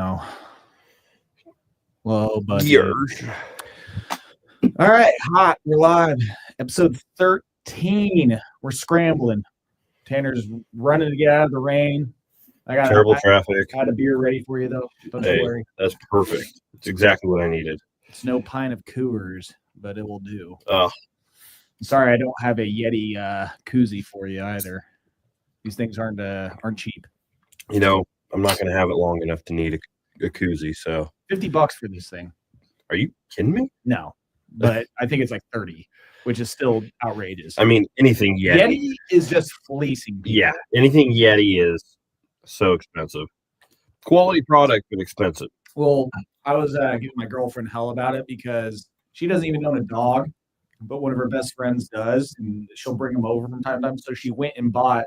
No. Low budget. Years. All right, hot. We're live. Episode 13. We're scrambling. Tanner's running to get out of the rain. I got terrible traffic. I had a beer ready for you though. Don't you worry. That's perfect. It's exactly what I needed. It's no pint of Coors, but it will do. Oh, sorry, I don't have a Yeti koozie for you either. These things aren't cheap. You know, I'm not going to have it long enough to need a koozie. So $50 for this thing. Are you kidding me? No, but I think it's like 30, which is still outrageous. I mean, anything Yeti. Yeti is just fleecing people. Yeah, anything Yeti is so expensive. Quality product, but expensive. Well, I was giving my girlfriend hell about it because she doesn't even own a dog, but one of her best friends does, and she'll bring them over from time to time. So she went and bought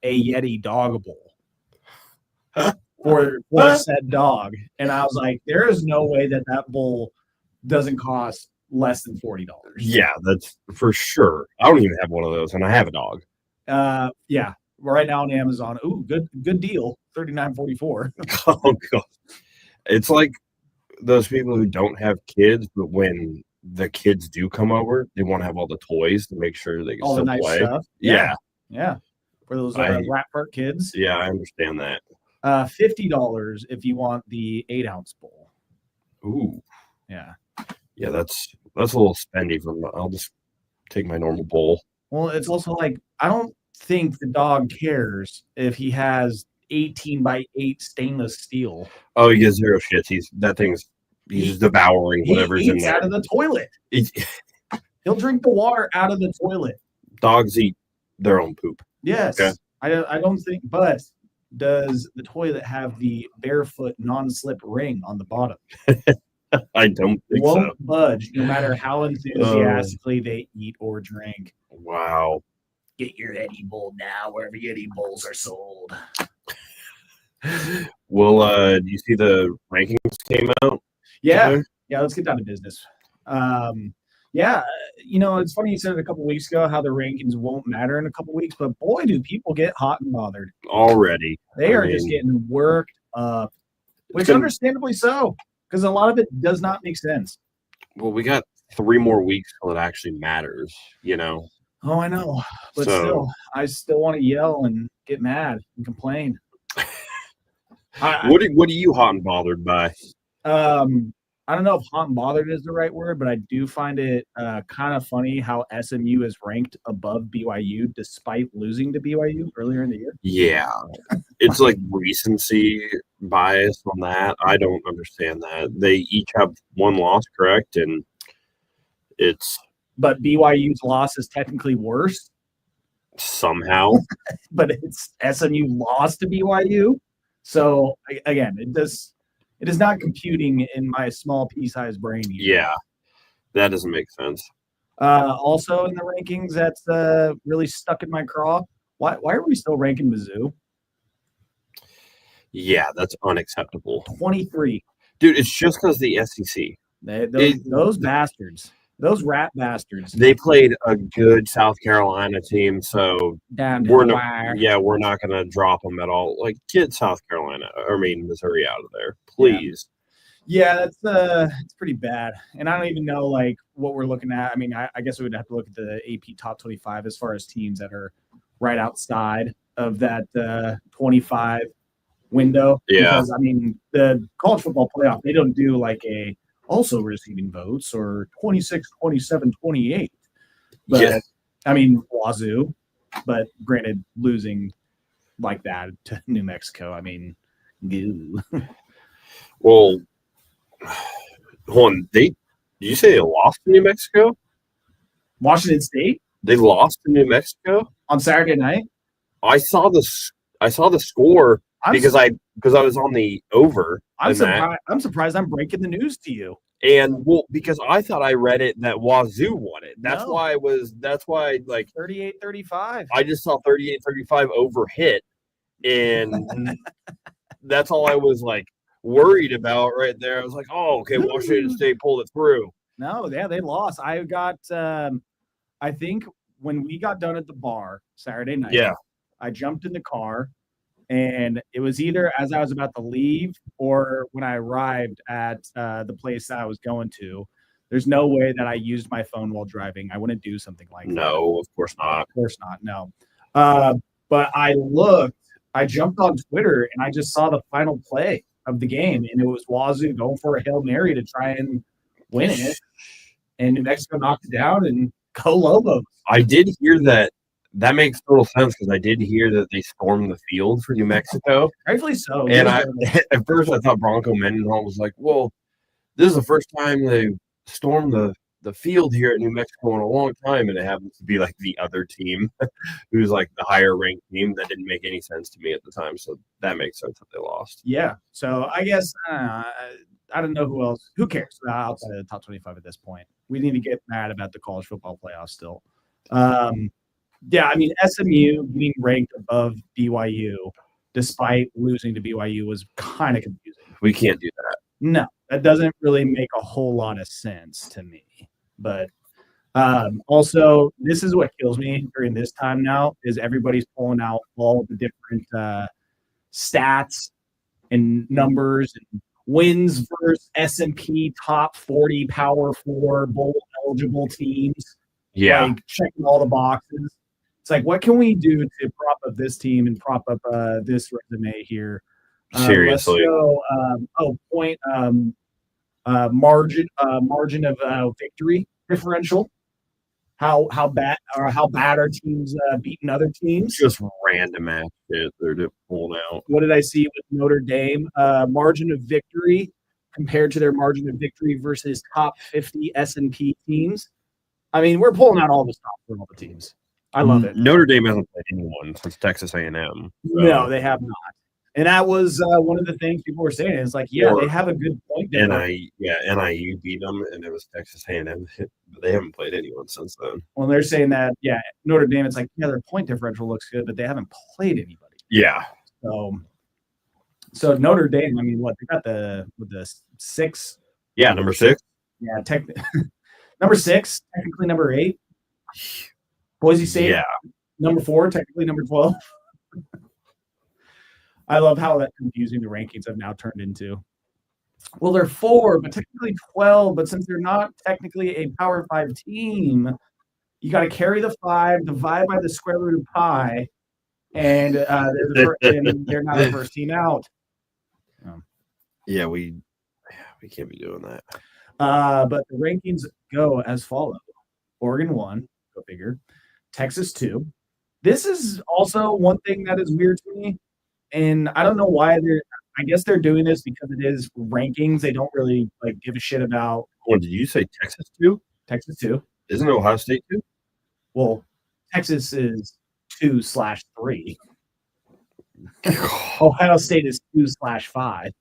a Yeti dog bowl for said dog. And I was like, there is no way that bowl doesn't cost less than $40. Yeah, that's for sure. I don't even have one of those, and I have a dog. Yeah. Right now on Amazon. Ooh, good deal. $39.44. Oh god. It's like those people who don't have kids, but when the kids do come over, they want to have all the toys to make sure they can all still the nice play. Stuff. Yeah. For those rat park kids. Yeah, I understand that. $50 if you want the 8-ounce bowl. Ooh. Yeah. Yeah, that's a little spendy I'll just take my normal bowl. Well, it's also like I don't think the dog cares if he has 18x8 stainless steel. Oh, he gets zero shits. He's just devouring whatever's in there. Out of the toilet. He'll drink the water out of the toilet. Dogs eat their own poop. Yes. Okay. I don't think, but does the toilet have the barefoot non-slip ring on the bottom? I don't think Won't budge no matter how enthusiastically they eat or drink. Wow. Get your Yeti bowl now wherever Yeti bowls are sold. Well, do you see the rankings came out? Yeah. Yeah, let's get down to business. It's funny you said it a couple weeks ago how the rankings won't matter in a couple weeks, but boy, do people get hot and bothered. Already. They are just getting worked up, which understandably so, because a lot of it does not make sense. Well, we got 3 more weeks till it actually matters, you know? Oh, I know. But still, I still want to yell and get mad and complain. What are you hot and bothered by? I don't know if hot and bothered is the right word, but I do find it kind of funny how SMU is ranked above BYU despite losing to BYU earlier in the year. Yeah. It's like recency bias on that. I don't understand that. They each have 1 loss, correct? And but BYU's loss is technically worse. Somehow. But it's SMU lost to BYU. So, again, it is not computing in my small pea-sized brain either. Yeah, that doesn't make sense. Also in the rankings, that's really stuck in my craw. Why are we still ranking Mizzou? Yeah, that's unacceptable. 23. Dude, it's just because the SEC. Those bastards. Those rat bastards. They played a good South Carolina team, so we're not going to drop them at all. Like, get Missouri out of there, please. Yeah, it's pretty bad. And I don't even know, like, what we're looking at. I mean, I guess we would have to look at the AP top 25 as far as teams that are right outside of that 25 window. Yeah. Because, I mean, the college football playoff, they don't do, like, also receiving votes or 26, 27, 28. But, yeah. I mean, Wazoo, but granted, losing like that to New Mexico, I mean, goo. Well, hold on. Did you say they lost to New Mexico? Washington State? They lost to New Mexico? On Saturday night? I saw the score because I was on the over. I'm surprised I'm breaking the news to you. And because I thought I read it that Wazoo won it. That's why like 38-35. I just saw 38-35 over hit. And that's all I was like worried about right there. I was like, oh, okay, Washington State pulled it through. No, yeah, they lost. I got I think when we got done at the bar Saturday night, yeah, I jumped in the car And it was either as I was about to leave or when I arrived at the place that I was going to. There's no way that I used my phone while driving. I wouldn't do something like that. No, of course not. Of course not. No. But I jumped on Twitter and I just saw the final play of the game, and it was Wazoo going for a Hail Mary to try and win it. And New Mexico knocked it down, and go Lobos. I did hear that. That makes total sense because I did hear that they stormed the field for New Mexico. Rightfully so. And at first I thought Bronco Mendenhall was like, well, this is the first time they stormed the field here at New Mexico in a long time, and it happens to be like the other team who's like the higher ranked team. That didn't make any sense to me at the time, so that makes sense that they lost. Yeah, so I guess I don't know who else. Who cares outside of the top 25 at this point? We need to get mad about the college football playoffs still. Yeah, I mean, SMU being ranked above BYU despite losing to BYU was kind of confusing. We can't do that. No, that doesn't really make a whole lot of sense to me. But also, this is what kills me during this time now is everybody's pulling out all the different stats and numbers and wins versus S&P top 40 Power 4 bowl eligible teams. Yeah. Like checking all the boxes. It's like, what can we do to prop up this team and prop up this resume here? Seriously. Margin of victory differential. How bad are teams beating other teams? Just random ass shit they're just pulling out. What did I see with Notre Dame? Margin of victory compared to their margin of victory versus top 50 S&P teams. I mean, we're pulling out all the stops for all the teams. I love it. Notre Dame hasn't played anyone since Texas A&M. So. No, they have not. And that was one of the things people were saying. It's like, yeah, they have a good point there. NIU beat them, and it was Texas A&M. But they haven't played anyone since then. Well, they're saying that, yeah, Notre Dame, it's like, yeah, their point differential looks good, but they haven't played anybody. Yeah. So Notre Dame, I mean, what, they got the 6? Yeah, number 6. Yeah, number 6, technically number 8. Boise State, yeah. Number 4, technically number 12. I love how that confusing the rankings have now turned into. Well, they're 4, but technically 12. But since they're not technically a Power 5 team, you got to carry the 5, divide by the square root of pi, and they're not the first team out. Yeah, we can't be doing that. But the rankings go as follows: Oregon 1, go figure. Texas 2. This is also one thing that is weird to me, and I don't know why I guess they're doing this because it is rankings. They don't really give a shit about. What did you say? Texas 2? Texas 2. Isn't Ohio State 2? Well, Texas is 2/3. Ohio State is 2/5.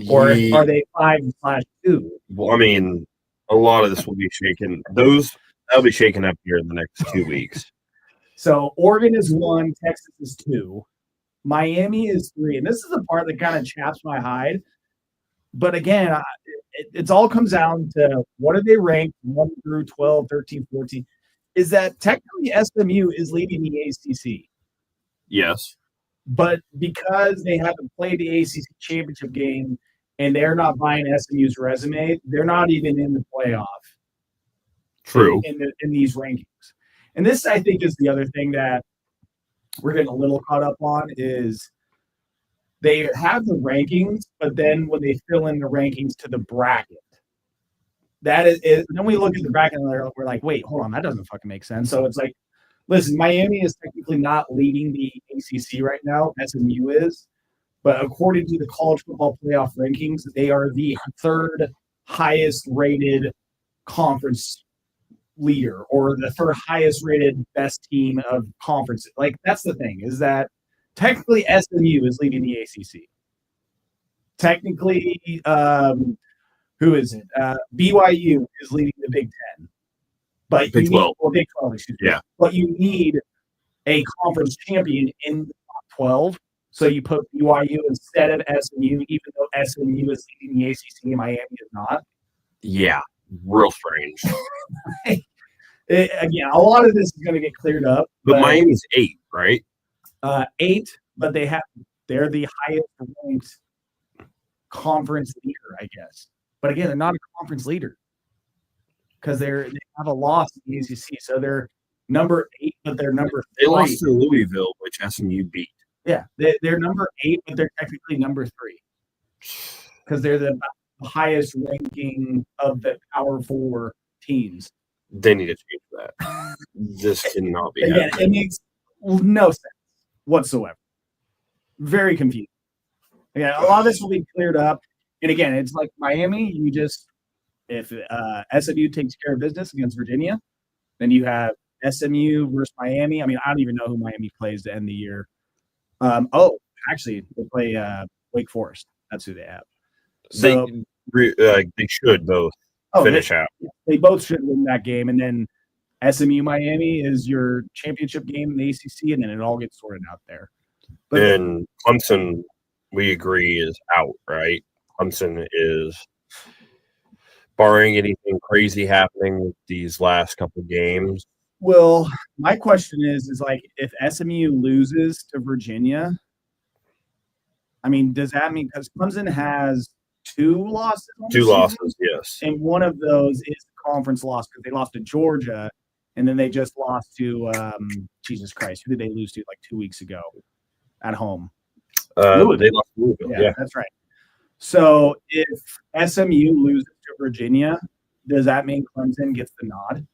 Or are they 5/2? Well, I mean, a lot of this will be shaken. That'll be shaken up here in the next 2 weeks. So Oregon is 1, Texas is 2, Miami is 3, and this is the part that kind of chaps my hide. But again, it all comes down to what are they ranked 1 through 12, 13, 14. Is that technically SMU is leading the ACC? Yes. But because they haven't played the ACC championship game and they're not buying SMU's resume, they're not even in the playoff. True. In these rankings. And this, I think, is the other thing that we're getting a little caught up on is they have the rankings, but then when they fill in the rankings to the bracket, that is then we look at the bracket and we're like, wait, hold on, that doesn't fucking make sense. So it's like, listen, Miami is technically not leading the ACC right now. SMU is. But according to the college football playoff rankings, they are the 3rd highest rated conference leader or the 3rd highest rated best team of conferences. That's the thing is that technically SMU is leading the ACC. Technically, who is it? BYU is leading the Big Ten. But Big 12. Big 12, excuse me. Yeah. But you need a conference champion in the top 12. So you put BYU instead of SMU, even though SMU is leading the ACC and Miami is not. Yeah. Real strange. Again, a lot of this is going to get cleared up. But Miami's 8, right? 8, but they're the highest ranked conference leader, I guess. But again, they're not a conference leader because they have a loss in the ACC, so they're number 8, but they're number 3. They lost to Louisville, which SMU beat. Yeah, they're number 8, but they're technically number 3 because they're the highest ranking of the Power 4 teams. They need to change that. This cannot be Again, happening. it makes no sense whatsoever. Very confusing. Yeah, a lot of this will be cleared up. And again, it's like Miami. If SMU takes care of business against Virginia, then you have SMU versus Miami. I mean, I don't even know who Miami plays to end the year. Actually, they play Wake Forest. That's who they have. So they should both finish out. They both should win that game, and then SMU Miami is your championship game in the ACC, and then it all gets sorted out there. But and Clemson, we agree, is out, right? Clemson is, barring anything crazy happening with these last couple games. Well, my question is like, if SMU loses to Virginia, I mean, does that mean, because Clemson has 2 losses? 2 losses, yes. And one of those is the conference loss because they lost to Georgia, and then they just lost to, Jesus Christ, who did they lose to like 2 weeks ago at home? They lost to Louisville, yeah. That's right. So if SMU loses to Virginia, does that mean Clemson gets the nod?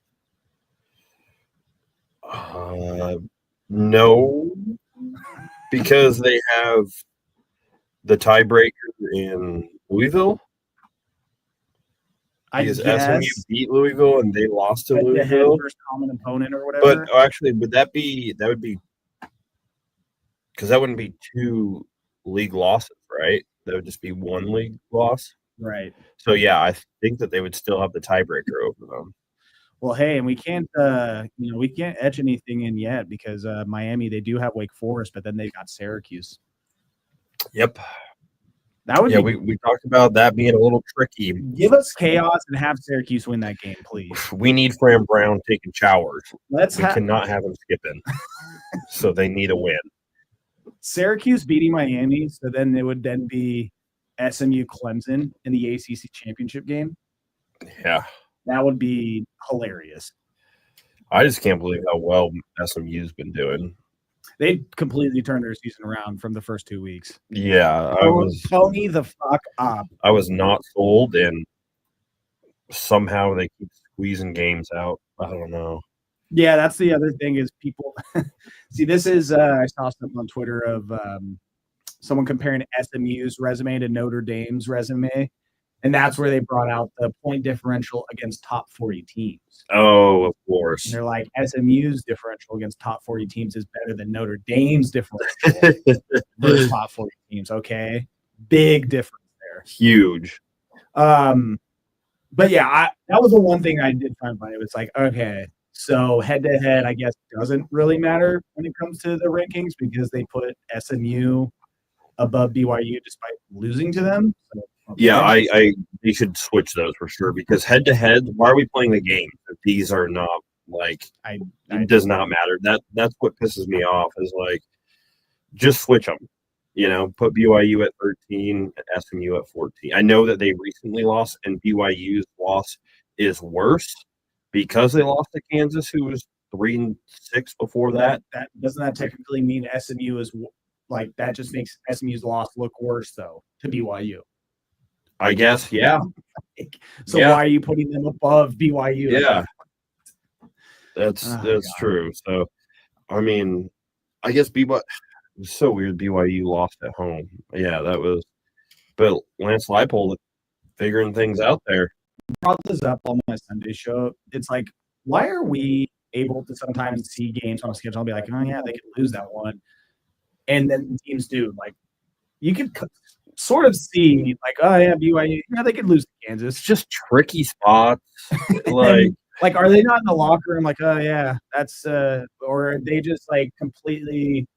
No, because they have the tiebreaker in Louisville. Because SMU beat Louisville and they lost to Louisville. First common opponent or whatever. But actually, that would be because that wouldn't be 2 league losses, right? That would just be 1 league loss. Right. So yeah, I think that they would still have the tiebreaker over them. Well, hey, and we can't etch anything in yet because Miami, they do have Wake Forest, but then they got Syracuse. Yep. That would we talked about that being a little tricky. Give us chaos and have Syracuse win that game, please. We need Fran Brown taking showers. We Let's cannot have him skipping. So they need a win. Syracuse beating Miami, so then it would then be SMU Clemson in the ACC championship game. Yeah. That would be hilarious. I just can't believe how well SMU's been doing. They completely turned their season around from the first 2 weeks. Yeah. Tony the fuck up. I was not sold, and somehow they keep squeezing games out. I don't know. Yeah, that's the other thing is people see this is I saw something on Twitter of someone comparing SMU's resume to Notre Dame's resume, and that's where they brought out the point differential against top 40 teams. Oh, of course. And they're like, SMU's differential against top 40 teams is better than Notre Dame's differential versus top 40 teams. Okay, big difference there. Huge. But yeah, that was the one thing I did find funny. It was like, okay. So head-to-head, I guess, doesn't really matter when it comes to the rankings because they put SMU above BYU despite losing to them. So, okay. Yeah, they should switch those for sure because head-to-head, why are we playing the game if these are not, like, it does not matter. That's what pisses me off is, like, just switch them. You know, put BYU at 13, SMU at 14. I know that they recently lost, and BYU's loss is worse. Because they lost to Kansas, who was 3-6 before that. That doesn't that technically mean SMU is like that? Just makes SMU's loss look worse, though, to BYU. I guess, yeah. So why are you putting them above BYU? Yeah, that's true. So, I mean, I guess BYU. It was so weird. BYU lost at home. Yeah, that was. But Lance Leipold figuring things out there. Brought this up on my Sunday show. It's like, why are we able to sometimes see games on a schedule and be like, oh yeah, they could lose that one, and then teams do. Like, you could sort of see, like, oh yeah, BYU, yeah, they could lose to Kansas. It's just tricky spots. Like, are they not in the locker room? Like, oh yeah, that's or are they just like completely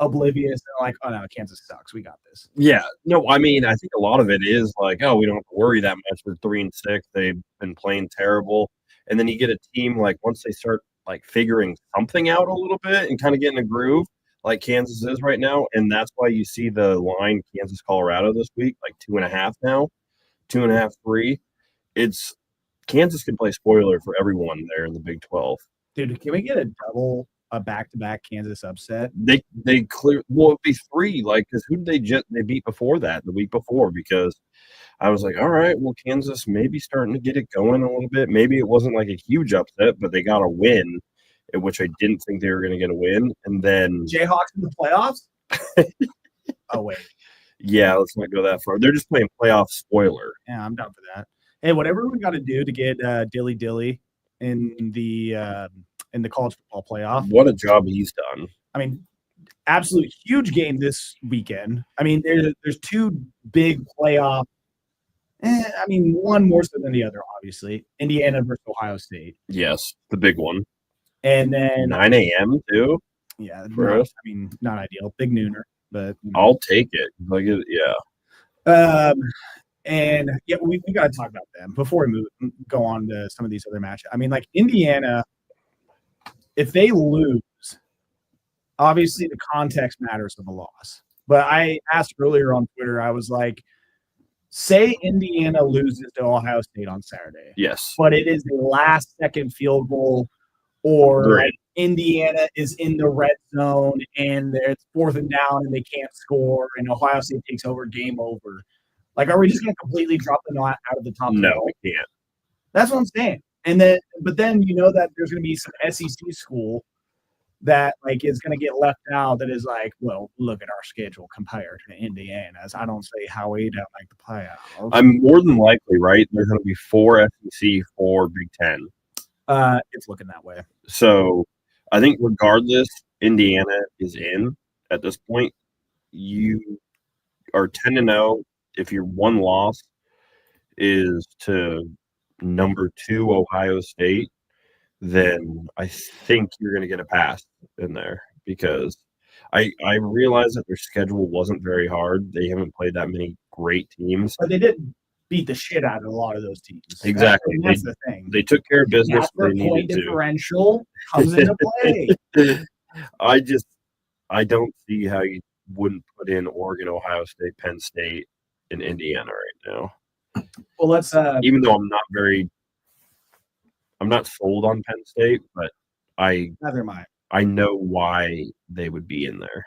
oblivious and like, oh no, Kansas sucks. We got this. Yeah. No, I mean, I think a lot of it is like, oh, we don't have to worry that much. We're 3-6. They've been playing terrible. And then you get a team like once they start like figuring something out a little bit and kind of getting a groove, like Kansas is right now, and that's why you see the line Kansas Colorado this week, like 2.5 now, 2.5, 3. It's Kansas can play spoiler for everyone there in the Big 12. Dude, can we get a back-to-back Kansas upset? They clear it'd be 3, like, because who did they beat before that, the week before? Because I was like, all right, well, Kansas maybe starting to get it going a little bit. Maybe it wasn't like a huge upset, but they got a win, in which I didn't think they were going to get a win. And then Jayhawks in the playoffs? Oh, wait. Yeah, let's not go that far. They're just playing playoff spoiler. Yeah, I'm down for that. Hey, whatever we got to do to get Dilly Dilly in the college football playoff. What a job he's done. I mean, absolute huge game this weekend. I mean, there's 2 big playoff. I mean, one more so than the other, obviously. Indiana versus Ohio State. Yes, the big one. And then 9 a.m. too. Yeah, for us. I mean, not ideal. Big nooner, but I'll take it. Like, yeah. And yeah, we got to talk about them before we go on to some of these other matches. I mean, like Indiana, if they lose, obviously the context matters of the loss. But I asked earlier on Twitter, I was like, say Indiana loses to Ohio State on Saturday. Yes. But it is the last second field goal, or like Indiana is in the red zone and it's 4th and down and they can't score and Ohio State takes over, game over. Like, are we just going to completely drop them out of the top? No, we can't. That's what I'm saying. And then, but then you know that there's going to be some SEC school that like is going to get left out. That is like, well, look at our schedule compared to Indiana's. I don't say how we don't like the playoffs. I'm more than likely right. There's going to be 4 SEC, 4 Big Ten. It's looking that way. So I think regardless, Indiana is in at this point. You are 10-0. If your one loss is to number 2 Ohio State, then I think you're going to get a pass in there because I realize that their schedule wasn't very hard. They haven't played that many great teams. But they didn't beat the shit out of a lot of those teams. Exactly. That's the thing. They took care of business. That's where point differential comes into play. I don't see how you wouldn't put in Oregon, Ohio State, Penn State, and Indiana right now. Well, let's even though I'm not sold on Penn State, but neither am I. I know why they would be in there.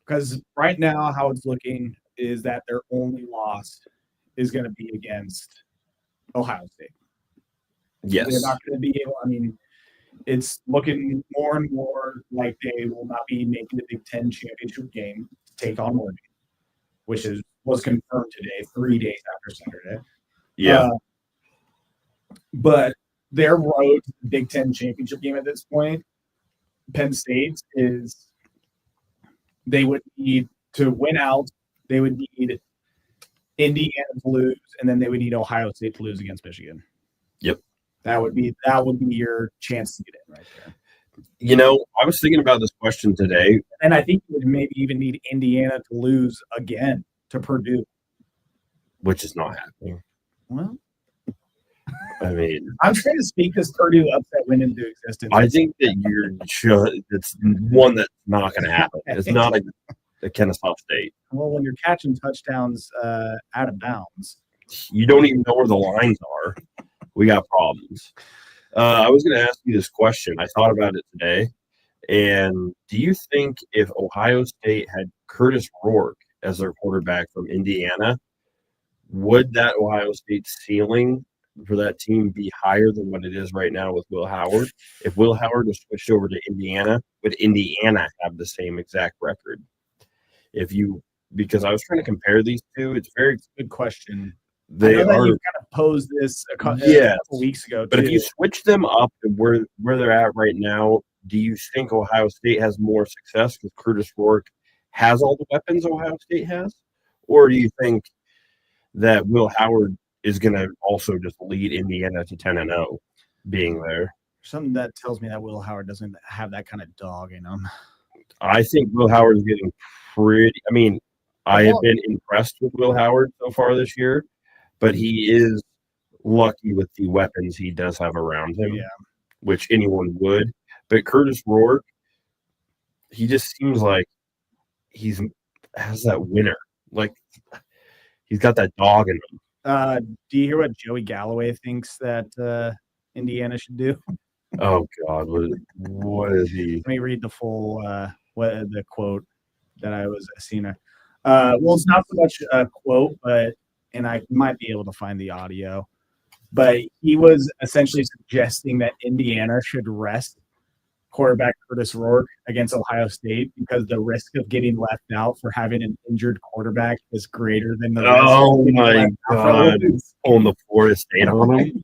Because right now, how it's looking is that their only loss is going to be against Ohio State. Yes. They're not going to be able, I mean, it's looking more and more like they will not be making the Big Ten championship game to take on Oregon, which was confirmed today, 3 days after Saturday. Yeah. But their road to the Big Ten championship game at this point, Penn State, is they would need to win out. They would need Indiana to lose, and then they would need Ohio State to lose against Michigan. Yep. That would be your chance to get in right there. You know, I was thinking about this question today. And I think you would maybe even need Indiana to lose again to Purdue. Which is not happening. Well, I mean, I'm trying to speak this Purdue upset win into existence. I think that it's one that's not going to happen. It's not a Kennesaw State. Well, when you're catching touchdowns out of bounds, you don't even know where the lines are. We got problems. I was going to ask you this question. I thought about it today. And do you think if Ohio State had Curtis Rourke as their quarterback from Indiana, would that Ohio State ceiling for that team be higher than what it is right now with Will Howard? If Will Howard was switched over to Indiana, would Indiana have the same exact record? Because I was trying to compare these two. It's a very good question. They are. You kind of posed this a couple weeks ago, but if you switch them up to where they're at right now, do you think Ohio State has more success because Curtis Rourke has all the weapons Ohio State has? Or do you think that Will Howard is going to also just lead Indiana to 10-0 being there? Something that tells me that Will Howard doesn't have that kind of dog in him. I think Will Howard is getting pretty – I mean, I have been impressed with Will Howard so far this year, but he is lucky with the weapons he does have around him, which anyone would. But Curtis Rourke, he just seems like has that winner. Like he's got that dog in him. Do you hear what Joey Galloway thinks that Indiana should do? Oh God, what is he? Let me read the full the quote that I was seeing. Well, it's not so much a quote, and I might be able to find the audio, but he was essentially suggesting that Indiana should rest quarterback Curtis Rourke against Ohio State because the risk of getting left out for having an injured quarterback is greater than the risk. Oh my God, on the Florida State on him.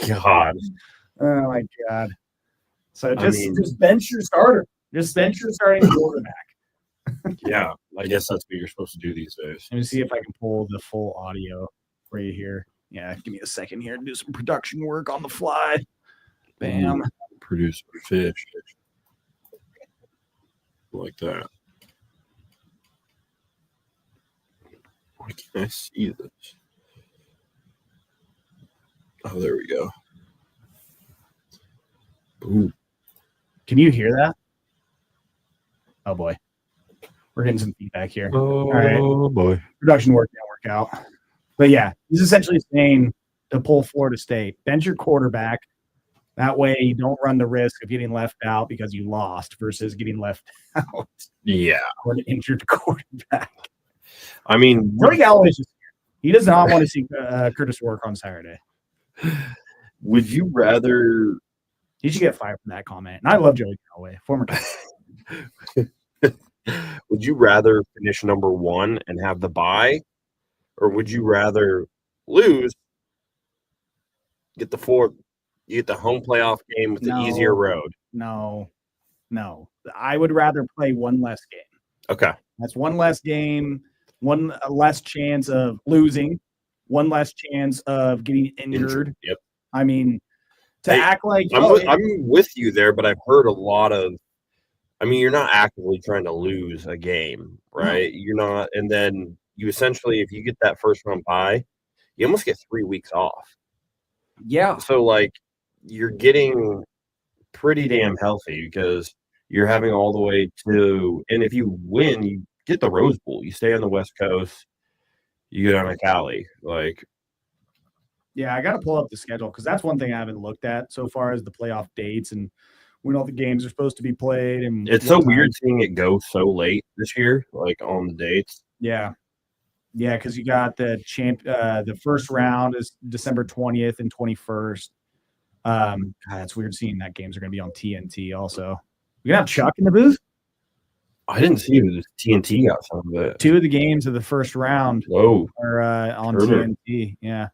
God. Oh my God. So just bench your starter. Just bench your starting quarterback. Yeah, I guess that's what you're supposed to do these days. Let me see if I can pull the full audio for you here. Yeah, give me a second here to do some production work on the fly. Bam. Producer Fisch. Like that. Why can't I see this? Oh, there we go. Boom. Can you hear that? Oh boy. We're getting some feedback here. Oh, all right. Boy. Production work didn't work out. But yeah, he's essentially saying to pull Florida State, bench your quarterback. That way you don't run the risk of getting left out because you lost versus getting left out. Yeah. Or an injured quarterback. I mean, Joey Galloway's just here. He does not want to see Curtis Rourke on Saturday. Would you rather? He should get fired from that comment. And I love Joey Galloway, former. Would you rather finish number 1 and have the bye, or would you rather lose, get the home playoff game with the easier road? No. I would rather play one less game. Okay. That's one less game, one less chance of losing, one less chance of getting injured. Yep. I mean, act like I'm with you there, but I've heard a lot of. I mean, you're not actively trying to lose a game, right? No. You're not, and then you essentially, if you get that first round bye, you almost get 3 weeks off. Yeah. So like, you're getting pretty damn healthy because you're having all the way to, and if you win, you get the Rose Bowl. You stay on the West Coast, you go down to Cali, like. Yeah, I got to pull up the schedule because that's one thing I haven't looked at so far as the playoff dates and when all the games are supposed to be played. And it's so weird seeing it go so late this year, like on the dates. Yeah, because you got the first round is December 20th and 21st. God, that's weird seeing that games are going to be on TNT. Also, we gonna have Chuck in the booth. I didn't see it. TNT got some of it. 2 of the games of the first round are on TNT. Yeah.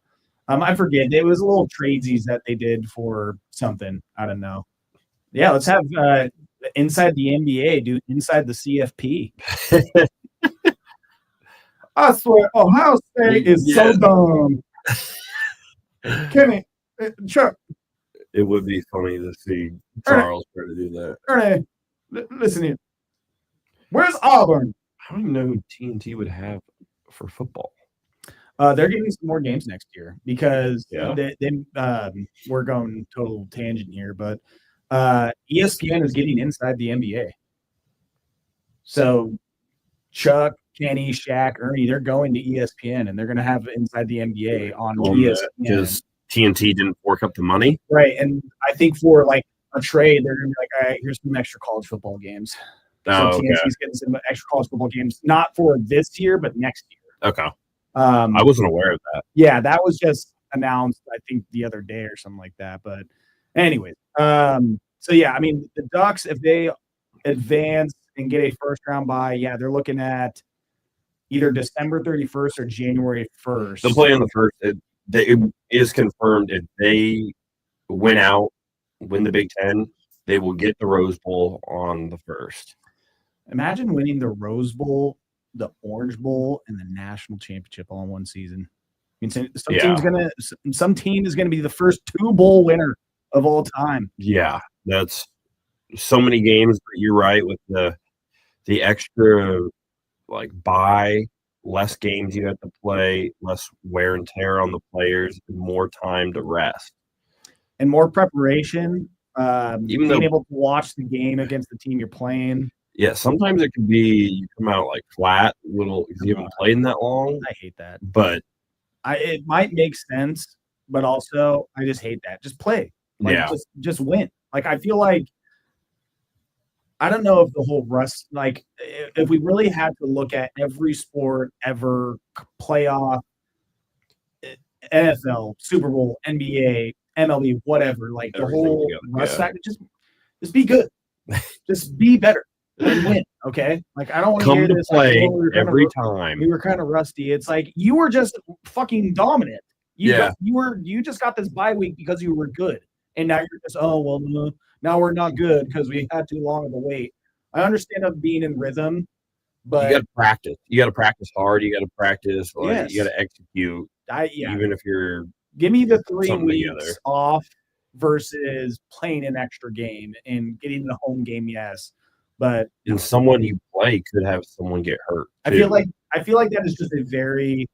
I forget. It was a little tradesies that they did for something. I don't know. Yeah, let's have inside the NBA, dude. Inside the CFP. I swear, Ohio State is so dumb. Kenny, Chuck. It would be funny to see Charles try to do that. Ernie, listen here. Where's Auburn? I don't even know who TNT would have for football. They're getting some more games next year because we're going total tangent here, but ESPN is getting inside the NBA. So Chuck, Kenny, Shaq, Ernie, they're going to ESPN and they're going to have inside the NBA on ESPN. Because TNT didn't fork up the money. Right. And I think for like a trade, they're going to be like, all right, here's some extra college football games. So TNT's getting some extra college football games, not for this year, but next year. Okay. I wasn't aware of that. Yeah, that was just announced, I think, the other day or something like that. But anyways, so yeah, I mean, the Ducks, if they advance and get a first-round bye, yeah, they're looking at either December 31st or January 1st. They'll play on the first. It is confirmed if they win the Big Ten, they will get the Rose Bowl on the first. Imagine winning the Rose Bowl, the Orange Bowl, and the national championship all in one season. I mean, some team is gonna be the first 2 bowl winner of all time. Yeah, that's so many games. But you're right with the extra like bye, less games you have to play, less wear and tear on the players, and more time to rest and more preparation. Being able to watch the game against the team you're playing. Yeah, sometimes it can be you come out like flat, little because you haven't played in that long. I hate that. But it might make sense, but also I just hate that. Just play. Like just win. Like I feel like I don't know if the whole rust, like if we really had to look at every sport ever, playoff, NFL, Super Bowl, NBA, MLB, whatever, like the whole rust factor, just be good. Just be better and win. Okay. Like I don't want to hear this play every time. We were kind of rusty. It's like you were just fucking dominant. You just got this bye week because you were good. And now you're just, now we're not good because we had too long of a wait. I understand of being in rhythm, but you got to practice. You got to practice hard. You got to practice. Like, you got to execute. Even if you're give me the 3 weeks off versus playing an extra game and getting the home game. Yes, but someone you play could have someone get hurt. I feel like that is just a very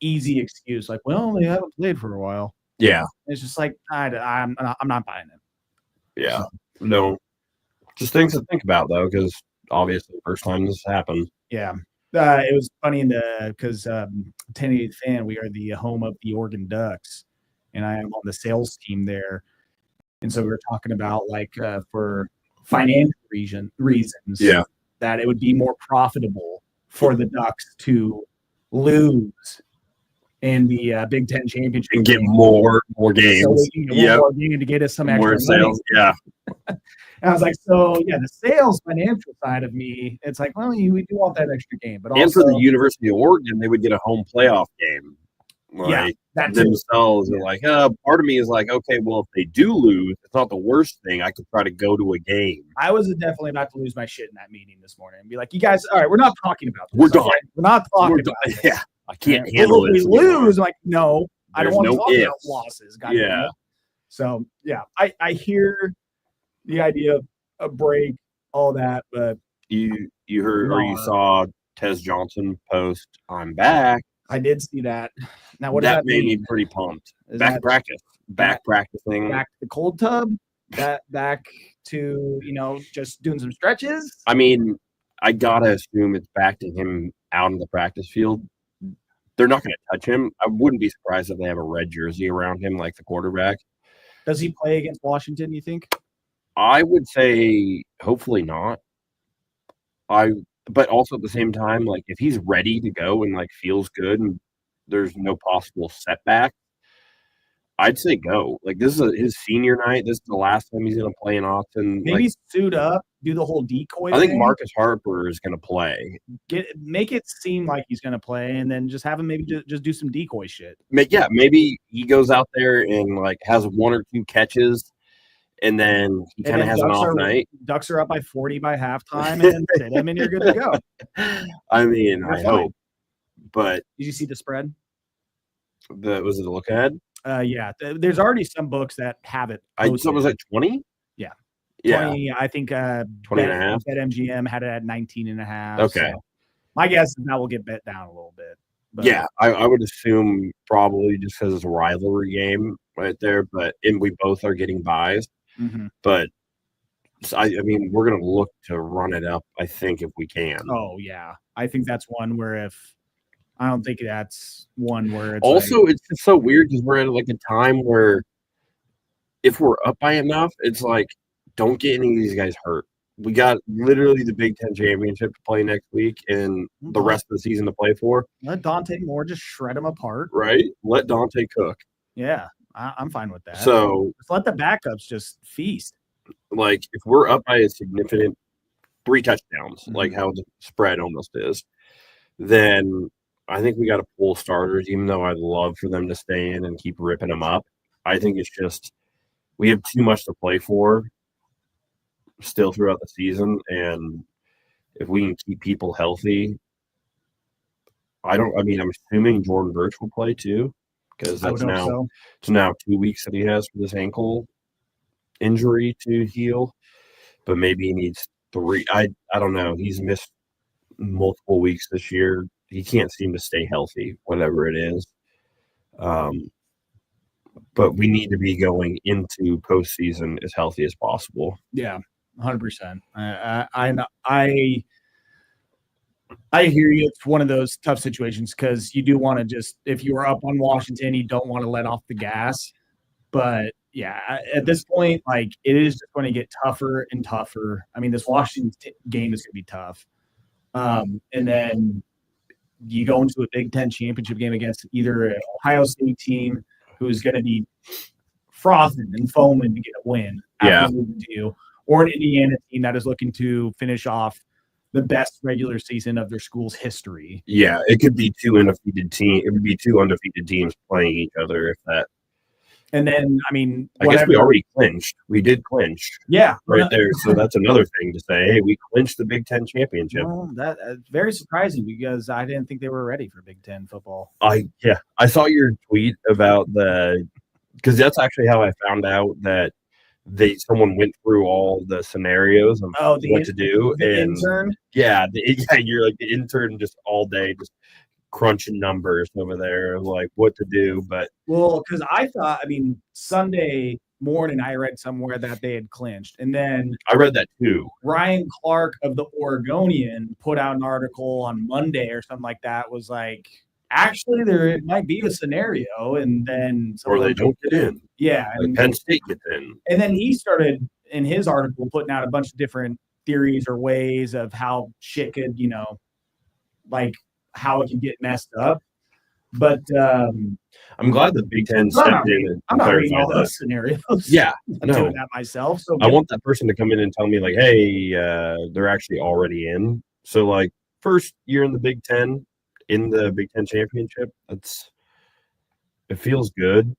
easy excuse. Like, well, they haven't played for a while. Yeah, it's just like I'm not buying it. Yeah, no, just things to think about though, because obviously the first time this happened. Yeah, it was funny because 1080 fan, we are the home of the Oregon Ducks, and I am on the sales team there, and so we were talking about like for financial reasons, that it would be more profitable for the Ducks to lose in the Big Ten championship and get more games. So we can get one more game to get us some extra sales. Money. Yeah. And I was like, so yeah, the sales financial side of me, it's like, well, we do want that extra game, but also for the University of Oregon, they would get a home playoff game. Like, that themselves are like, part of me is like, okay, well, if they do lose, it's not the worst thing. I could try to go to a game. I was definitely about to lose my shit in that meeting this morning and be like, you guys, all right, we're not talking about this. We're done. Okay? We're not talking about this. Yeah. I can't handle it. If we lose, I'm like, no, I don't want to talk about losses. Yeah. So, yeah, I hear the idea of a break, all that, but you heard or you saw Tez Johnson post, I'm back. I did see that. Now, what does that made mean? me pretty pumped. Back practicing. Back to the cold tub. Back to just doing some stretches. I mean, I gotta assume it's back to him out in the practice field. They're not going to touch him. I wouldn't be surprised if they have a red jersey around him, like the quarterback. Does he play against Washington, you think? I would say hopefully not. But also at the same time, like if he's ready to go and like feels good and there's no possible setback, I'd say go. Like this is his senior night. This is the last time he's going to play in Austin. Maybe suit up, do the whole decoy. I think Marcus Harper is going to play. Make it seem like he's going to play, and then just have him maybe just do some decoy shit. Maybe he goes out there and like has 1 or 2 catches, and then he kind of has an off night. Ducks are up by 40 by halftime, and then sit him, and you're good to go. I mean, I hope. But did you see the spread? Was it a look ahead? Yeah. There's already some books that have it. I thought it was at 20. Yeah. 20, yeah. I think 20 and a half. BetMGM had it at 19 and a half. Okay. So my guess is that will get bet down a little bit. But yeah, I would assume probably just because it's a rivalry game right there. And we both are getting buys. Mm-hmm. But I mean, we're going to look to run it up, I think, if we can. Oh, yeah. I think that's one where I don't think that's one where it's also it's just so weird because we're at like a time where if we're up by enough, it's like don't get any of these guys hurt. We got literally the Big Ten championship to play next week and the rest of the season to play for. Let Dante Moore just shred them apart. Right? Let Dante cook. Yeah, I'm fine with that. So just let the backups just feast. Like if we're up by a significant 3 touchdowns, like how the spread almost is, then I think we got to pull starters, even though I'd love for them to stay in and keep ripping them up. I think it's just we have too much to play for still throughout the season. And if we can keep people healthy, I'm assuming Jordan Birch will play too, because it's now 2 weeks that he has for this ankle injury to heal. But maybe he needs 3. I don't know. He's missed multiple weeks this year. He can't seem to stay healthy, whatever it is. But we need to be going into postseason as healthy as possible. Yeah, 100%. I hear you. It's one of those tough situations because you do want to just, if you are up on Washington, you don't want to let off the gas. But yeah, at this point, like it is just going to get tougher and tougher. I mean, this Washington game is going to be tough. And then you go into a Big Ten championship game against either an Ohio State team who's going to be frothing and foaming to get a win after losing to you, or an Indiana team that is looking to finish off the best regular season of their school's history. Yeah, it could be two undefeated teams. It would be two undefeated teams playing each other if that. And then, I mean, I guess we already clinched. We did clinch. Yeah, right there. So that's another thing to say. Hey, we clinched the Big Ten championship. Well, that's very surprising because I didn't think they were ready for Big Ten football. I saw your tweet about because that's actually how I found out that someone went through all the scenarios of what to do. And intern? Yeah, you're like the intern just all day, just crunching numbers over there, like what to do. But because I thought, I mean, Sunday morning I read somewhere that they had clinched, and then I read that too. Ryan Clark of the Oregonian put out an article on Monday or something like that, was like, actually there might be a scenario, and then or they don't get in. Yeah, like Penn State gets in. And then he started in his article putting out a bunch of different theories or ways of how shit could, like how it can get messed up. But I'm glad the Big Ten stepped in and I'm not reading all clarified those scenarios. Yeah, I'm doing that myself. So I want that person to come in and tell me, like, hey, they're actually already in. So, like, first year in the Big Ten, in the Big Ten championship, it feels good.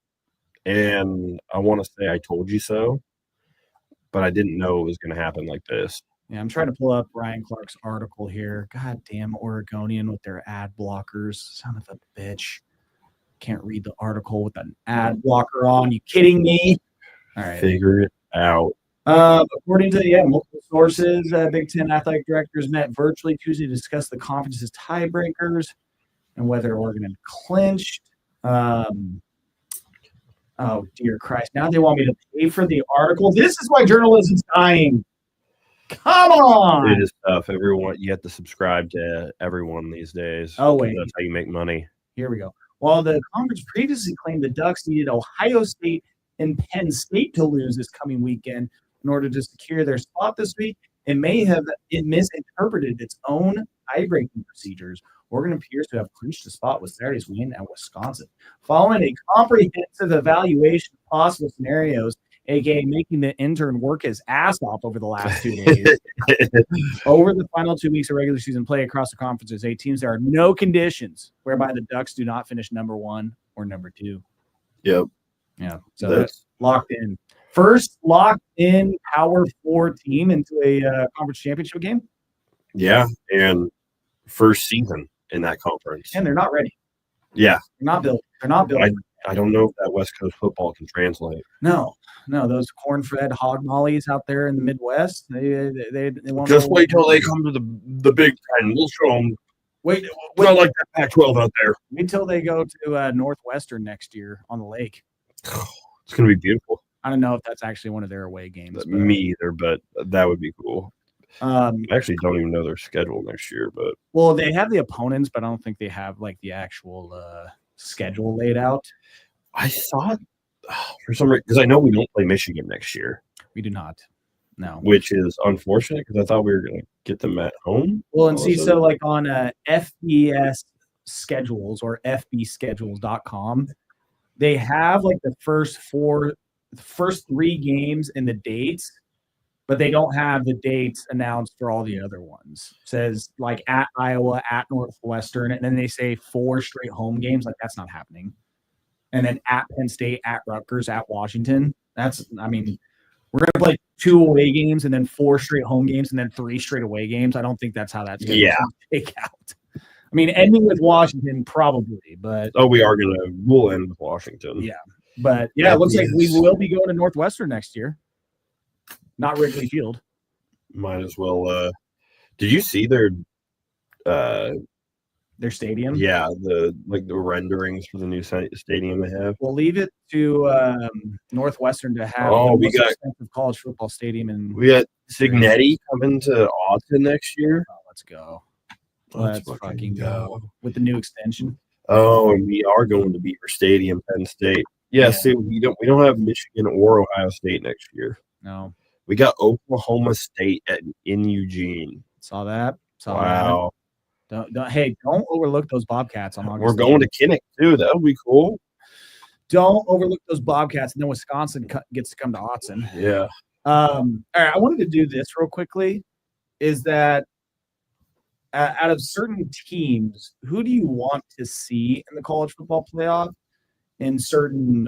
And I want to say I told you so, but I didn't know it was going to happen like this. Yeah, I'm trying to pull up Ryan Clark's article here. God damn Oregonian with their ad blockers. Son of a bitch. Can't read the article with an ad blocker on. You kidding me? All right. Figure it out. According to multiple sources, Big Ten athletic directors met virtually Tuesday to discuss the conference's tiebreakers and whether Oregon had clinched. Oh, dear Christ. Now they want me to pay for the article. This is why journalism's dying. Come on. It is tough. Everyone, you have to subscribe to everyone these days. Oh, wait. That's how you make money. Here we go. Well, the conference previously claimed the Ducks needed Ohio State and Penn State to lose this coming weekend in order to secure their spot this week. It misinterpreted its own tie-breaking procedures. Oregon appears to have clinched a spot with Saturday's win at Wisconsin. Following a comprehensive evaluation of possible scenarios, aka making the intern work his ass off over the last 2 days. Over the final 2 weeks of regular season play across the conferences, 8 teams, there are no conditions whereby the Ducks do not finish number 1 or number 2. Yep. Yeah. So that's locked in. First locked in Power 4 team into a conference championship game. Yeah. And first season in that conference. And they're not ready. Yeah. They're not built. They're not built. I don't know if that West Coast football can translate. No, those corn-fed hog mollies out there in the Midwest, they won't. Just wait till they come to the Big Ten. We'll show them. Wait, not like that Pac-12 out there. Wait till they go to Northwestern next year on the lake. It's going to be beautiful. I don't know if that's actually one of their away games. Me either, but that would be cool. I actually don't even know their schedule next year, but well, they have the opponents, but I don't think they have like the actual schedule laid out. I thought for some reason, because I know we don't play Michigan next year. We do not. No. Which is unfortunate because I thought we were going to get them at home. Well, and see, so like on FBS schedules or fbschedules.com, they have like the first 3 games and the dates, but they don't have the dates announced for all the other ones. It says like at Iowa, at Northwestern, and then they say 4 straight home games. Like that's not happening. And then at Penn State, at Rutgers, at Washington. We're going to play 2 away games and then 4 straight home games and then 3 straight away games. I don't think that's how that's going to take out. I mean, ending with Washington probably, but we'll end with Washington. Yeah. But yeah, it looks like we will be going to Northwestern next year. Not Wrigley Field. Might as well. Did you see their their stadium. Yeah, the renderings for the new stadium they have. We'll leave it to Northwestern to have Oh, the we most got expensive college football stadium in. we got Signetti coming to Austin next year. Oh, let's go. Let's fucking go with the new extension. Oh, and we are going to Beaver Stadium, Penn State. Yeah, see, we don't have Michigan or Ohio State next year. No. We got Oklahoma State in Eugene. Saw that. Wow. That. Don't overlook those Bobcats on August. We're going to Kinnick too. That would be cool. Don't overlook those Bobcats, and then Wisconsin gets to come to Autzen. Yeah. All right, I wanted to do this real quickly. Is that out of certain teams, who do you want to see in the college football playoff in certain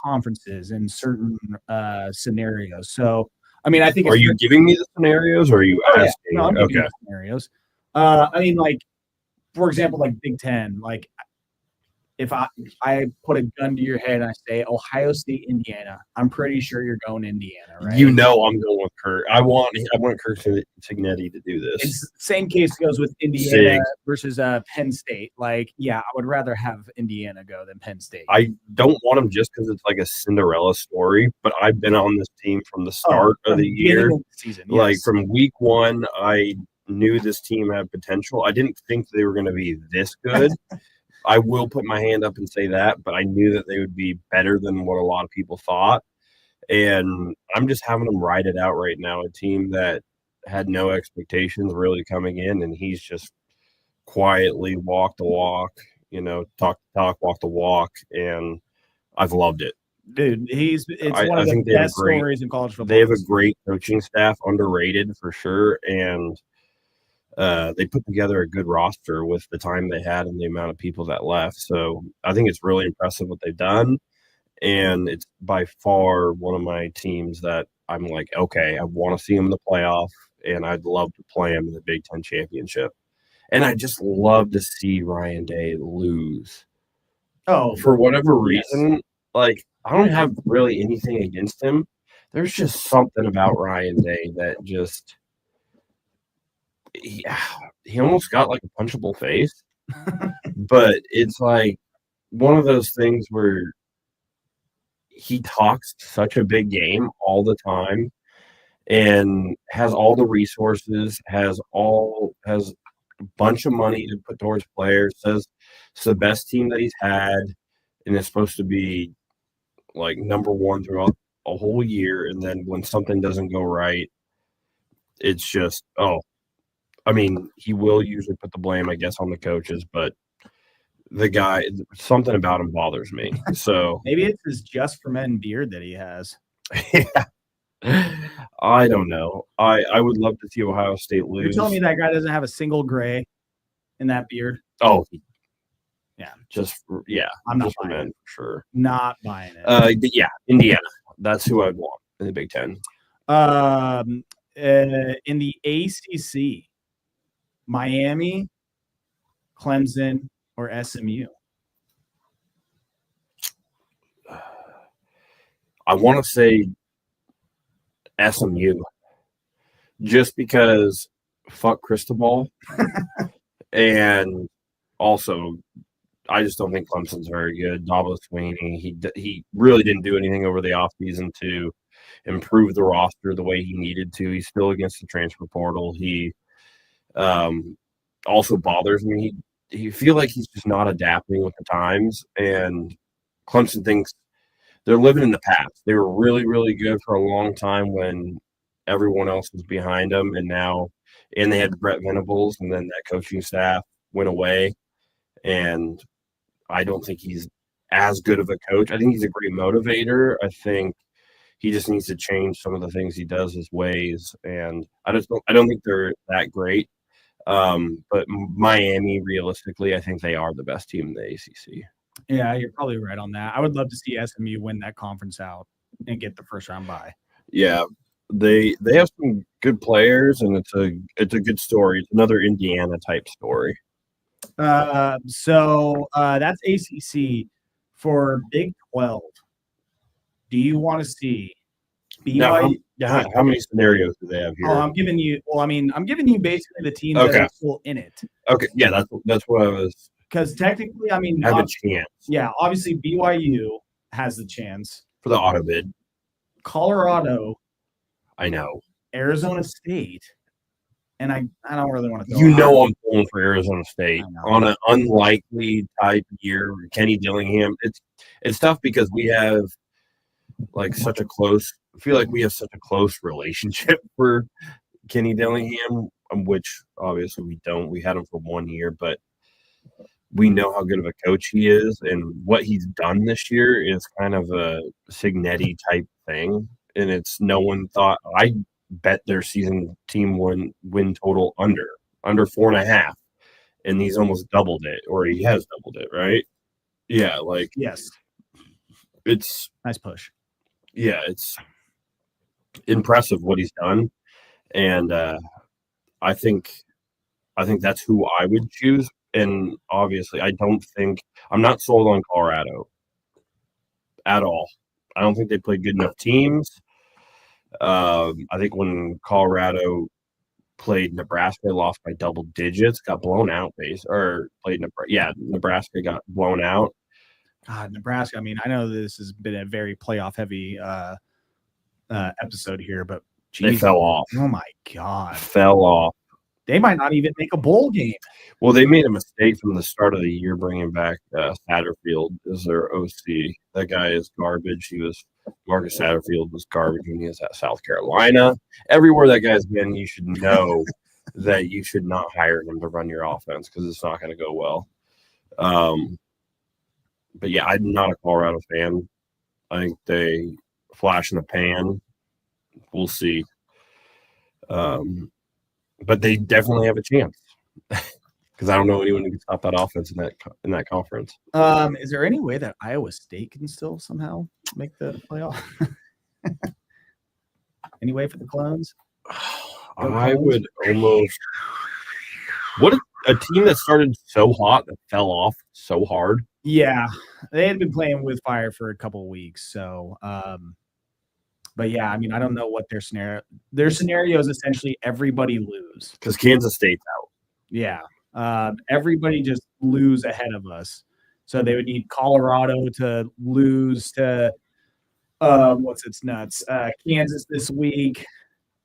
conferences, in certain scenarios? So, I mean, I think. Are you giving me the scenarios, or are you asking? Yeah. No, I'm giving you the scenarios. I mean, like, for example, like Big Ten, like. If I put a gun to your head and I say Ohio State, Indiana, I'm pretty sure you're going Indiana, right? You know I'm going with Kirk. I want Kirk Signetti to do this. It's the same case goes with Indiana versus Penn State. Like, yeah, I would rather have Indiana go than Penn State. I don't want him just because it's like a Cinderella story, but I've been on this team from the start of the year. Of the season, yes. Like from week one, I knew this team had potential. I didn't think they were going to be this good. I will put my hand up and say that, but I knew that they would be better than what a lot of people thought. And I'm just having them ride it out right now. A team that had no expectations really coming in, and he's just quietly walked the walk, talk the talk, walk the walk, and I've loved it. Dude, it's one of the best stories in college football. They have a great coaching staff, underrated for sure, and they put together a good roster with the time they had and the amount of people that left. So I think it's really impressive what they've done. And it's by far one of my teams that I'm like, okay, I want to see them in the playoff, and I'd love to play them in the Big Ten championship. And I just love to see Ryan Day lose. Oh, for whatever reason, like I don't have really anything against him. There's just something about Ryan Day that just – he almost got like a punchable face, but it's like one of those things where he talks such a big game all the time and has all the resources, has a bunch of money to put towards players, says it's the best team that he's had and it's supposed to be like number one throughout a whole year. And then when something doesn't go right, it's just, I mean, he will usually put the blame, I guess, on the coaches, but the guy, something about him bothers me. So maybe it's his Just for Men beard that he has. Yeah. I don't know. I would love to see Ohio State lose. You're telling me that guy doesn't have a single gray in that beard? Oh, yeah. I'm not buying it. For sure. Not buying it. Yeah, Indiana. That's who I'd want in the Big Ten. In the ACC, Miami, Clemson, or SMU? I want to say SMU, just because fuck Cristobal, and also I just don't think Clemson's very good. Dabo Swinney, he really didn't do anything over the offseason to improve the roster the way he needed to. He's still against the transfer portal. He also bothers me. He feel like he's just not adapting with the times, and Clemson thinks they're living in the past. They were really, really good for a long time when everyone else was behind them, and they had Brett Venables, and then that coaching staff went away, and I don't think he's as good of a coach. I think he's a great motivator. I think he just needs to change some of the things he does, his ways, and I don't think they're that great. But Miami, realistically, I think they are the best team in the ACC. Yeah, you're probably right on that. I would love to see SMU win that conference out and get the first round bye. Yeah, they have some good players, and it's a good story. It's another Indiana type story. So that's ACC. For Big 12, do you want to see BYU? Yeah, how many scenarios do they have here? Oh, I'm giving you. Well, I mean, I'm giving you basically the teams that are still in it. Okay, yeah, that's what I was. Because technically, I mean, have a chance. Yeah, obviously BYU has the chance for the auto bid. Colorado, I know. Arizona State, and I don't really want to. I'm pulling for Arizona State on an unlikely type year. Kenny Dillingham. It's tough because we have like such a close. I feel like we have such a close relationship for Kenny Dillingham, which obviously we don't. We had him for 1 year, but we know how good of a coach he is, and what he's done this year is kind of a Signetti type thing. And it's no one thought. I bet their season team win total under 4.5, and he's almost doubled it, or he has doubled it, right? Yeah, like yes, it's nice push. Yeah, it's impressive what he's done, and I think that's who I would choose. And obviously, I'm not sold on Colorado at all. I don't think they play good enough teams. I think when Colorado played Nebraska, lost by double digits, got blown out. Nebraska got blown out. God, Nebraska. I mean, I know this has been a very playoff heavy episode here, but they fell off. Oh my God, fell off. They might not even make a bowl game. Well, they made a mistake from the start of the year bringing back Satterfield as their OC. That guy is garbage. Marcus Satterfield was garbage when he was at South Carolina. Everywhere that guy's been, you should know that you should not hire him to run your offense because it's not going to go well. But yeah, I'm not a Colorado fan. I think they flash in the pan. We'll see. But they definitely have a chance because I don't know anyone who can stop that offense in that conference. Is there any way that Iowa State can still somehow make the playoff? Any way for the Clones? I would almost. What a team that started so hot that fell off so hard. Yeah, they had been playing with fire for a couple of weeks, so. But yeah, I mean, I don't know what their scenario. Their scenario is essentially everybody lose because Kansas State's out. Yeah, everybody just lose ahead of us. So they would need Colorado to lose to Kansas this week.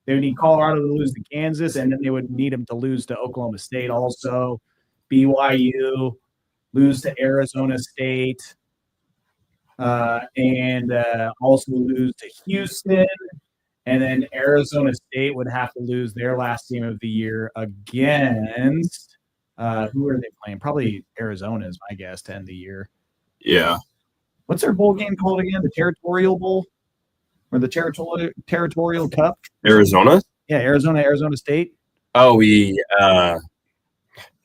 They would need Colorado to lose to Kansas, and then they would need them to lose to Oklahoma State also. BYU lose to Arizona State. And also lose to Houston, and then Arizona State would have to lose their last game of the year against who are they playing? Probably Arizona is my guess to end the year. Yeah. What's their bowl game called again? The Territorial Bowl or the Territorial Cup? Arizona? Yeah, Arizona State. Oh, it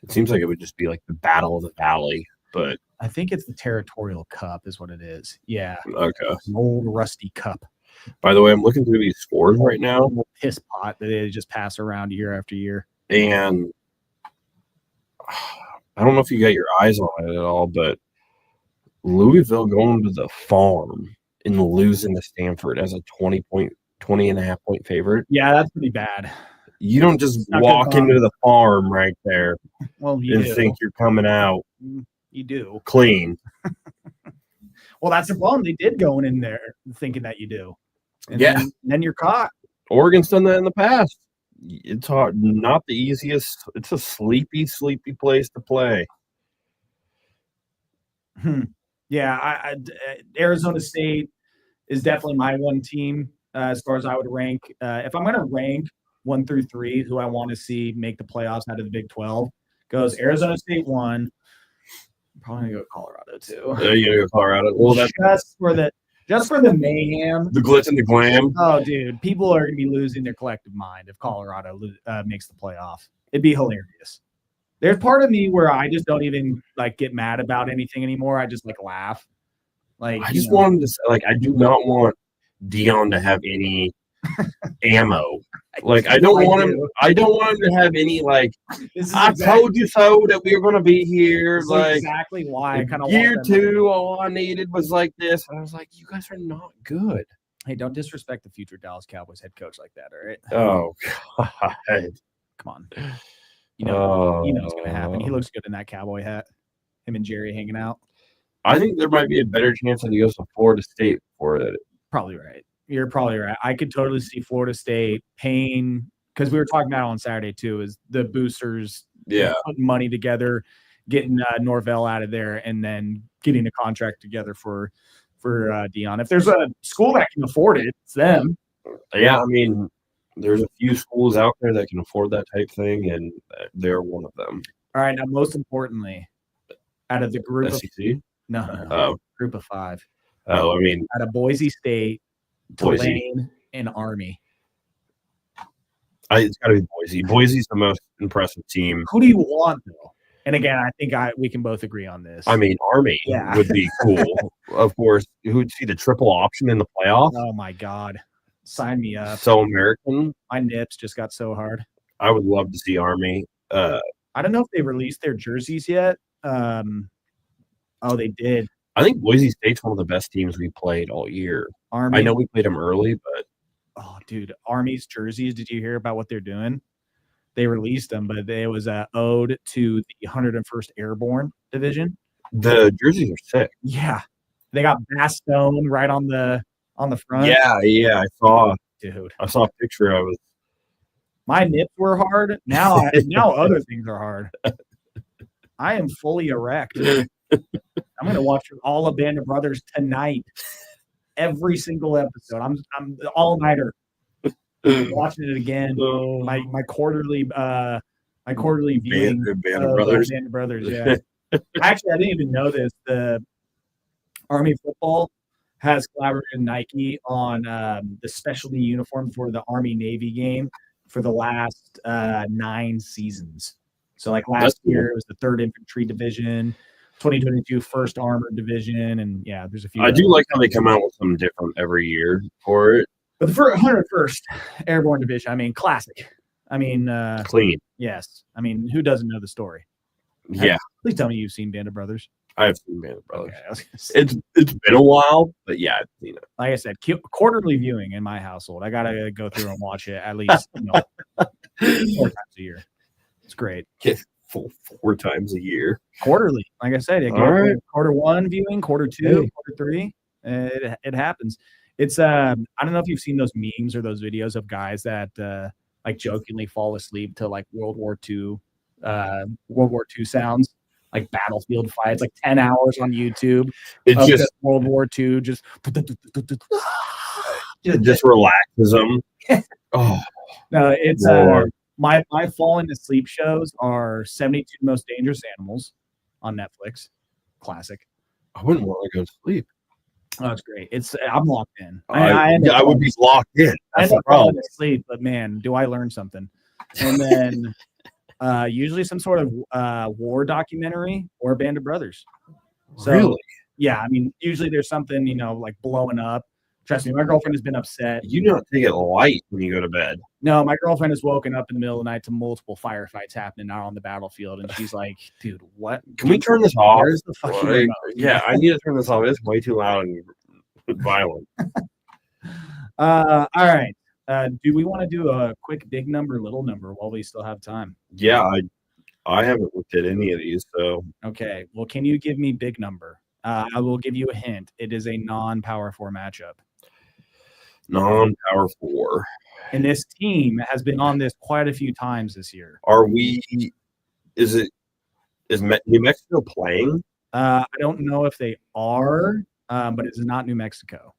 seems like it would just be like the Battle of the Valley, but I think it's the Territorial Cup is what it is. Yeah. Okay. An old rusty cup. By the way, I'm looking through these scores right now. Piss pot that they just pass around year after year. And I don't know if you got your eyes on it at all, but Louisville going to the Farm and losing to Stanford as a 20.5 point favorite. Yeah, that's pretty bad. You don't just walk into the Farm right there and think you're coming out. You do. Clean. Well, that's the problem. They did going in there thinking that you do. And then you're caught. Oregon's done that in the past. It's hard. Not the easiest. It's a sleepy place to play. Yeah, Arizona State is definitely my one team as far as I would rank. If I'm going to rank 1 through 3 who I want to see make the playoffs out of the Big 12, goes Arizona State 1. I'm probably gonna go Colorado too. Yeah, you're gonna go Colorado. Well, just for the mayhem, the glitz and the glam. Oh, dude, people are gonna be losing their collective mind if Colorado makes the playoff. It'd be hilarious. There's part of me where I just don't even get mad about anything anymore. I just laugh. I just want to I do not want Dion to have any ammo. I don't want him to have any I told you so that we were going to be here. Exactly why I kind of year 2, all I needed was this. And I was like, you guys are not good. Hey, don't disrespect the future Dallas Cowboys head coach like that, all right? Oh God. Come on. You know what's going to happen. He looks good in that cowboy hat. Him and Jerry hanging out. I think there might be a better chance that he goes to Florida State for it. Probably right. You're probably right. I could totally see Florida State paying, because we were talking about it on Saturday too, is the boosters putting money together, getting Norvell out of there, and then getting a contract together for Dion. If there's a school that can afford it, it's them. Yeah, I mean, there's a few schools out there that can afford that type thing, and they're one of them. All right, now most importantly, out of the group SEC? of group of 5. Oh, I mean, out of Boise State, Tulane, and Army. It's got to be Boise. Boise's the most impressive team. Who do you want, though? And again, I think we can both agree on this. I mean, Army would be cool. Of course, who would see the triple option in the playoffs? Oh, my God. Sign me up. So American. My nips just got so hard. I would love to see Army. I don't know if they released their jerseys yet. They did. I think Boise State's one of the best teams we played all year. Army. I know we played them early, but oh, dude, Army's jerseys. Did you hear about what they're doing? They released them, but it was an ode to the 101st Airborne Division. The jerseys are sick. Yeah, they got Bastogne right on the front. Yeah, I saw. Dude, I saw a picture of it. My nips were hard. Now other things are hard. I am fully erect. I'm going to watch all of Band of Brothers tonight. Every single episode. I'm all-nighter. Watching it again. My quarterly viewing Band of Brothers. Band of Brothers, yeah. Actually, I didn't even know this. The Army football has collaborated with Nike on the specialty uniform for the Army Navy game for the last 9 seasons. So like last year, it was the 3rd Infantry Division, 2022 1st Armored Division, and there's a few. I do like how they come out with something different every year for it. But the 101st Airborne Division, I mean, classic. I mean, clean. Yes. I mean, who doesn't know the story? Yeah. Please tell me you've seen Band of Brothers. I've seen Band of Brothers. Okay, it's been a while, but yeah, I've seen it. Like I said, quarterly viewing in my household. I gotta go through and watch it at least 4 times a year. It's great. 4 times a year. Quarterly. Like I said, quarter 1 viewing, quarter 2, quarter 3. It happens. It's I don't know if you've seen those memes or those videos of guys that like jokingly fall asleep to like World War II sounds, like battlefield fights, like 10 hours on YouTube. It's just World War II, just relaxes them. Oh no, it's my falling asleep shows are 72 Most Dangerous Animals on Netflix. Classic. I wouldn't want to go to sleep. Oh, that's great. I'm locked in. I would be locked in. That's the problem. Asleep, but man, do I learn something? And then usually some sort of war documentary or Band of Brothers. So, really? Yeah, I mean, usually there's something like blowing up. Trust me, my girlfriend has been upset. You don't take it light when you go to bed. No, my girlfriend has woken up in the middle of the night to multiple firefights happening out on the battlefield, and she's like, "Dude, what? Can we turn this off? Where's the fucking remote?" Yeah, I need to turn this off. It's way too loud and violent. All right. Do we want to do a quick big number, little number while we still have time? Yeah, I haven't looked at any of these, so. Okay. Well, can you give me big number? I will give you a hint. It is a non-Power 4 matchup. Non-Power 4. And this team has been on this quite a few times this year. Is New Mexico playing? I don't know if they are, but it's not New Mexico.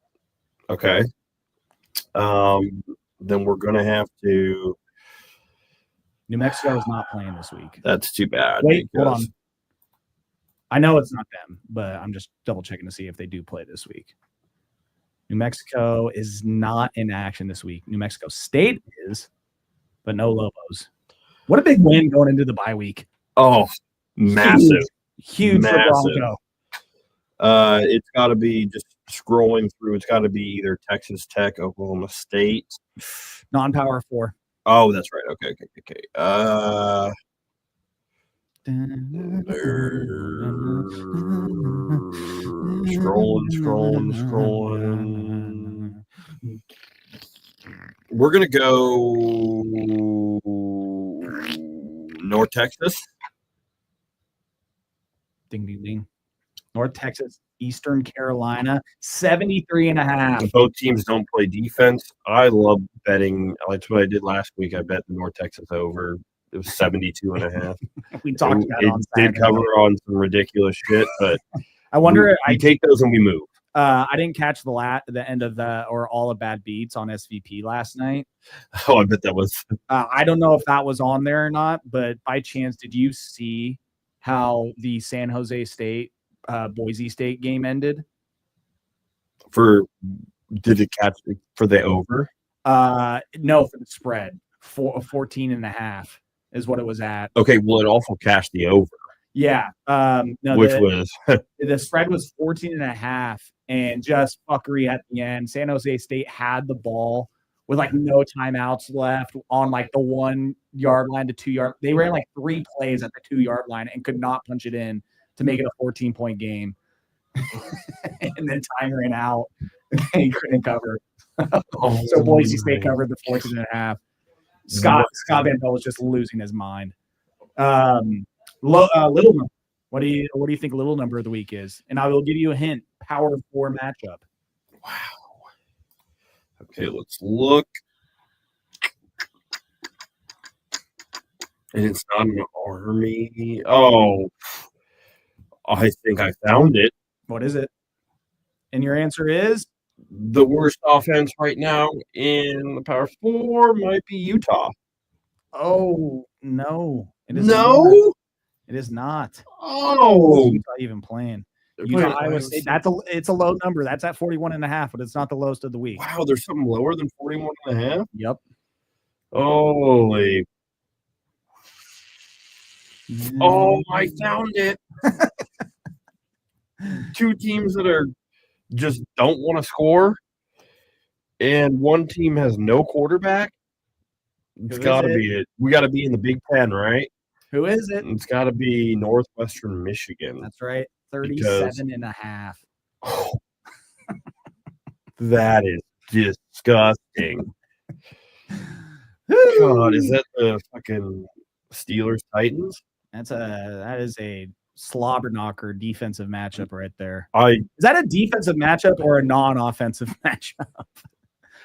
Okay. Then we're going to have to. New Mexico is not playing this week. That's too bad. Wait, hold on. I know it's not them, but I'm just double checking to see if they do play this week. New Mexico is not in action this week. New Mexico State is, but no Lobos. What a big win going into the bye week. Oh, massive. Huge massive. For Bronco. It's got to be just scrolling through. It's got to be either Texas Tech, Oklahoma State. Non-Power 4. Oh, that's right. Okay. Scrolling. We're going to go North Texas. Ding, ding, ding. North Texas, Eastern Carolina, 73.5. Both teams don't play defense. I love betting. That's what I did last week. I bet the North Texas over. It was 72.5. We talked about it on Saturday. Did cover on some ridiculous shit, but I wonder. I take those and we move. I didn't catch the end of or all of Bad Beats on SVP last night. Oh, I bet that was. I don't know if that was on there or not, but by chance, did you see how the San Jose State Boise State game ended? Did it catch for the over? No, for the spread. 14.5 is what it was at. Okay, well, it also cashed the over. Yeah. No, which was the spread was 14.5, and just fuckery at the end. San Jose State had the ball with like no timeouts left on like the 1 yard line to 2 yard. They ran like 3 plays at the 2 yard line and could not punch it in to make it a 14-point game. And then time ran out and they couldn't cover. So Boise State covered the 14.5. Scott Van Pelt was just losing his mind. Little number. What do you think little number of the week is? And I will give you a hint. Power 4 matchup. Wow. Okay, let's look. And it's not an Army. Oh, I think I found it. What is it? And your answer is? The worst offense right now in the Power 4 might be Utah. Oh, no. It is not. It is not. Oh. Utah even playing. Utah, Iowa State. It's a low number. That's at 41.5, but it's not the lowest of the week. Wow, there's something lower than 41.5? Yep. Holy. Oh, I found it. 2 teams that are just don't want to score, and one team has no quarterback. It's got to be it. We got to be in the Big Ten, right? Who is it? It's got to be Northwestern Michigan. That's right. 37.5. Oh, that is disgusting. God, is that the fucking Steelers Titans? That is a slobber knocker defensive matchup right there. Is that a defensive matchup or a non-offensive matchup?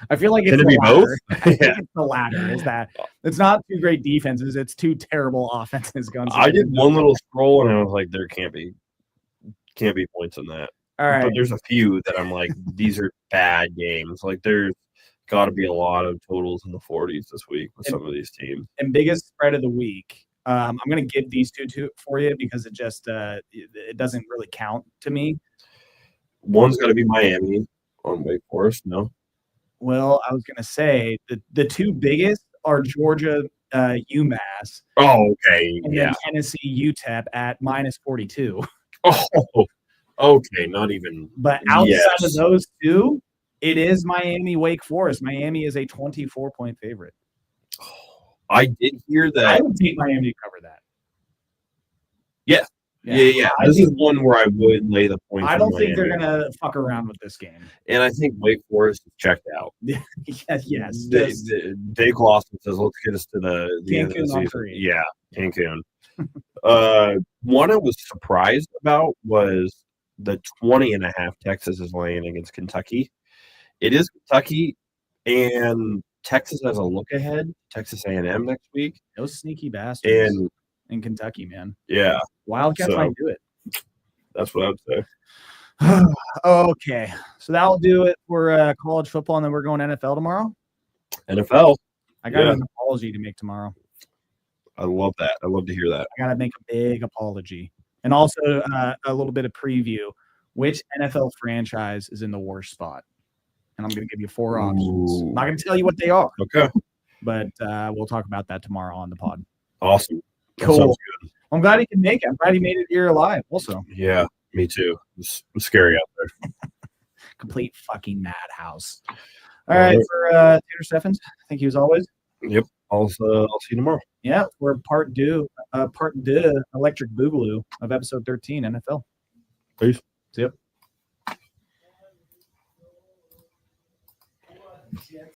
I feel like it's the latter. I think it's the latter. Is that it's not 2 great defenses, it's 2 terrible offenses going. I did one little scroll and I was like, there can't be points in that. All right. But there's a few that I'm like, these are bad games. Like there's got to be a lot of totals in the 40s this week with some of these teams. And biggest spread of the week. I'm going to give these two for you because it just it doesn't really count to me. One's got to be Miami on Wake Forest. No. Well, I was going to say the 2 biggest are Georgia, UMass. Oh, okay. And then Tennessee, UTEP at -42. Oh, okay. Not even. But outside of those 2, it is Miami, Wake Forest. Miami is a 24-point favorite. I did hear that. I would take Miami to cover that. Yeah. This is one where I would lay the points. I don't think they're going to fuck around with this game. And I think Wake Forest is checked out. Yes. Dave Clawson says, let's get us to the end of the season. Yeah, Cancun. One I was surprised about was the 20.5 Texas is laying against Kentucky. It is Kentucky, and Texas has a look ahead. Texas A&M next week. Those sneaky bastards in Kentucky, man. Yeah. Wildcats might do it. That's what I would say. Okay. So that'll do it for college football, and then we're going NFL tomorrow? NFL. I got an apology to make tomorrow. I love that. I love to hear that. I got to make a big apology. And also a little bit of preview. Which NFL franchise is in the worst spot? And I'm going to give you 4 options. I'm not going to tell you what they are. Okay. But we'll talk about that tomorrow on the pod. Awesome. Cool. I'm glad he can make it. I'm glad he made it here alive also. Yeah, me too. It's scary out there. Complete fucking madhouse. All right, for Taylor Steffens, thank you as always. Yep. I'll see you tomorrow. Yeah, we're part two, Electric Boogaloo of episode 13, NFL. Peace. See ya.